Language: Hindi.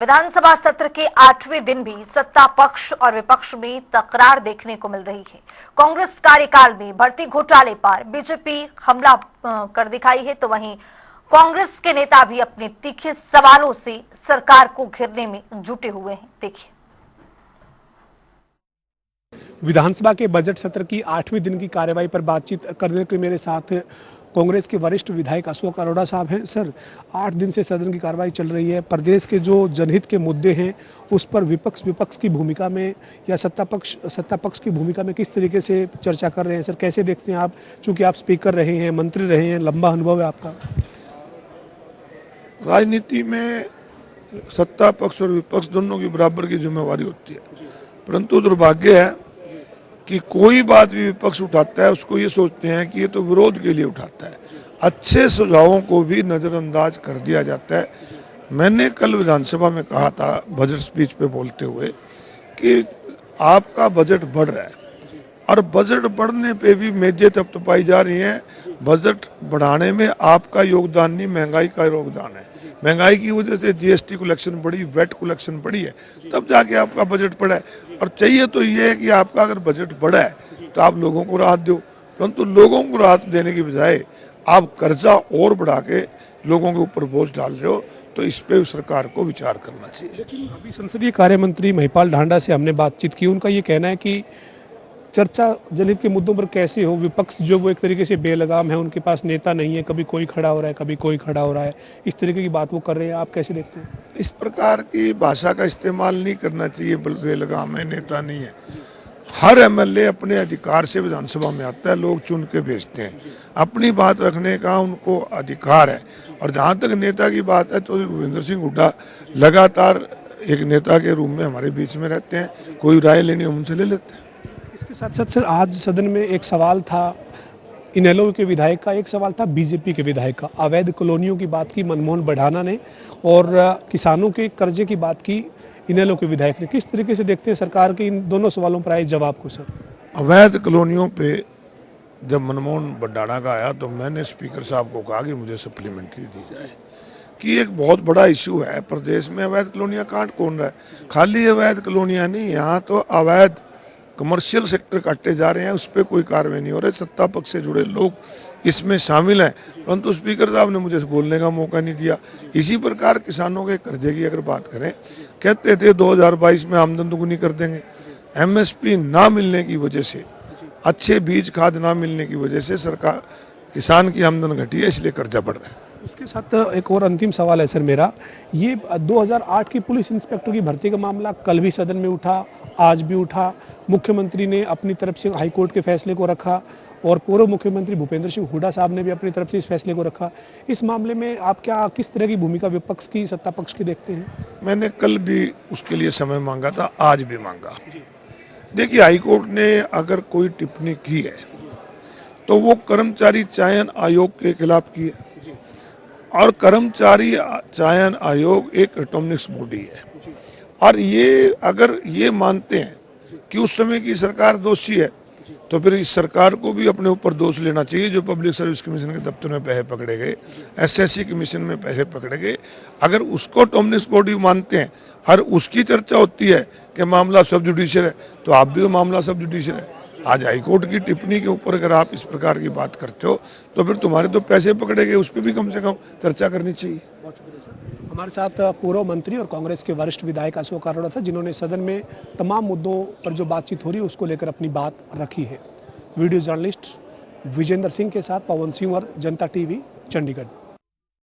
विधानसभा सत्र के 8वें दिन भी सत्ता पक्ष और विपक्ष में तकरार देखने को मिल रही है। कांग्रेस कार्यकाल में भर्ती घोटाले पर बीजेपी हमला कर दिखाई है, तो वहीं कांग्रेस के नेता भी अपने तीखे सवालों से सरकार को घेरने में जुटे हुए हैं। देखिए, विधानसभा के बजट सत्र की 8वें दिन की कार्यवाही पर बातचीत करने के मेरे साथ कांग्रेस के वरिष्ठ विधायक अशोक अरोड़ा साहब हैं। सर, 8 दिन से सदन की कार्रवाई चल रही है। प्रदेश के जो जनहित के मुद्दे हैं उस पर विपक्ष की भूमिका में या सत्ता पक्ष की भूमिका में किस तरीके से चर्चा कर रहे हैं? सर, कैसे देखते हैं आप, चूंकि आप स्पीकर रहे हैं, मंत्री रहे हैं, लंबा अनुभव है आपका। राजनीति में सत्ता पक्ष और विपक्ष दोनों की बराबर की जिम्मेवारी होती है, परंतु दुर्भाग्य है कि कोई बात भी विपक्ष उठाता है उसको ये सोचते हैं कि ये तो विरोध के लिए उठाता है। अच्छे सुझावों को भी नज़रअंदाज कर दिया जाता है। मैंने कल विधानसभा में कहा था बजट स्पीच पे बोलते हुए कि आपका बजट बढ़ रहा है और बजट बढ़ने पे भी मेजें थपथपाई जा रही हैं। बजट बढ़ाने में आपका योगदान नहीं, महंगाई का योगदान है। महंगाई की वजह से जीएसटी कलेक्शन बढ़ी, वेट कलेक्शन बढ़ी है, तब जाके आपका बजट बढ़ा है। और चाहिए तो ये है कि आपका अगर बजट बढ़ा है तो आप लोगों को राहत दो, परंतु लोगों को राहत देने की बजाय आप कर्जा और बढ़ा के लोगों के ऊपर बोझ डाल रहे हो, तो इस पे सरकार को विचार करना चाहिए। लेकिन अभी संसदीय कार्य मंत्री महिपाल ढांडा से हमने बातचीत की, उनका ये कहना है कि चर्चा जनहित के मुद्दों पर कैसे हो, विपक्ष जो वो एक तरीके से बेलगाम है, उनके पास नेता नहीं है, कभी कोई खड़ा हो रहा है, कभी कोई खड़ा हो रहा है, इस तरीके की बात वो कर रहे हैं। आप कैसे देखते हैं? इस प्रकार की भाषा का इस्तेमाल नहीं करना चाहिए। बेलगाम है, नेता नहीं है। हर एमएलए अपने अधिकार से विधानसभा में आता है, लोग चुन के भेजते हैं, अपनी बात रखने का उनको अधिकार है। और जहाँ तक नेता की बात है तो भूपेंद्र सिंह हुड्डा लगातार एक नेता के रूप में हमारे बीच में रहते हैं, कोई राय लेनी उनसे ले लेते हैं। इसके साथ साथ सर, आज सदन में एक सवाल था इनेलो के विधायक का, एक सवाल था बीजेपी के विधायक का। अवैध कॉलोनियों की बात की मनमोहन बढ़ाना ने और किसानों के कर्जे की बात की इनेलो के विधायक ने। किस तरीके से देखते हैं सरकार के इन दोनों सवालों पर आए जवाब को? सर, अवैध कॉलोनियों पे जब मनमोहन बढ़ाना का आया तो मैंने स्पीकर साहब को कहा कि मुझे सप्लीमेंट्री दी जाए, कि एक बहुत बड़ा इशू है प्रदेश में। अवैध कॉलोनियाँ काट कौन रहा है? खाली अवैध कॉलोनियाँ नहीं, यहाँ तो अवैध कमर्शियल सेक्टर काटे जा रहे हैं, उस पर कोई कार्रवाई नहीं हो रही। सत्ता पक्ष से जुड़े लोग इसमें शामिल हैं, परंतु स्पीकर साहब ने मुझे बोलने का मौका नहीं दिया। इसी प्रकार किसानों के कर्जे की अगर बात करें, कहते थे 2022 में आमदन दोगुनी कर देंगे। एमएसपी ना मिलने की वजह से, अच्छे बीज खाद ना मिलने की वजह से सरकार किसान की आमदन घटी है, इसलिए कर्जा बढ़ रहा है। इसके साथ एक और अंतिम सवाल है सर मेरा, ये 2008 की पुलिस इंस्पेक्टर की भर्ती का मामला कल भी सदन में उठा, आज भी उठा। मुख्यमंत्री ने अपनी तरफ से हाईकोर्ट के फैसले को रखा और पूर्व मुख्यमंत्री भूपेंद्र सिंह हुड्डा साहब ने भी अपनी तरफ से इस फैसले को रखा। इस मामले में आप किस तरह की भूमिका विपक्ष की, सत्ता पक्ष की देखते हैं? मैंने कल भी उसके लिए समय मांगा था, आज भी मांगा। देखिए, हाईकोर्ट ने अगर कोई टिप्पणी की है तो वो कर्मचारी चयन आयोग के खिलाफ की है, और कर्मचारी चयन आयोग एक ऑटोनमस बॉडी है। और ये अगर ये मानते हैं कि उस समय की सरकार दोषी है, तो फिर इस सरकार को भी अपने ऊपर दोष लेना चाहिए। जो पब्लिक सर्विस कमीशन के दफ्तर में पैसे पकड़े गए, एसएससी कमीशन में पैसे पकड़े गए, अगर उसको ऑटोनमस बॉडी मानते हैं और उसकी चर्चा होती है कि मामला सब जुडिशियल है, तो आप भी तो मामला सब जुडिशियल है। आज हाईकोर्ट की टिप्पणी के ऊपर अगर आप इस प्रकार की बात करते हो तो फिर तुम्हारे तो पैसे पकड़े गए, उस पर भी कम से कम चर्चा करनी चाहिए। हमारे साथ पूर्व मंत्री और कांग्रेस के वरिष्ठ विधायक अशोक अरोड़ा था, जिन्होंने सदन में तमाम मुद्दों पर जो बातचीत हो रही है उसको लेकर अपनी बात रखी है। वीडियो जर्नलिस्ट विजेंद्र सिंह के साथ पवन सिंह और जनता टीवी, चंडीगढ़।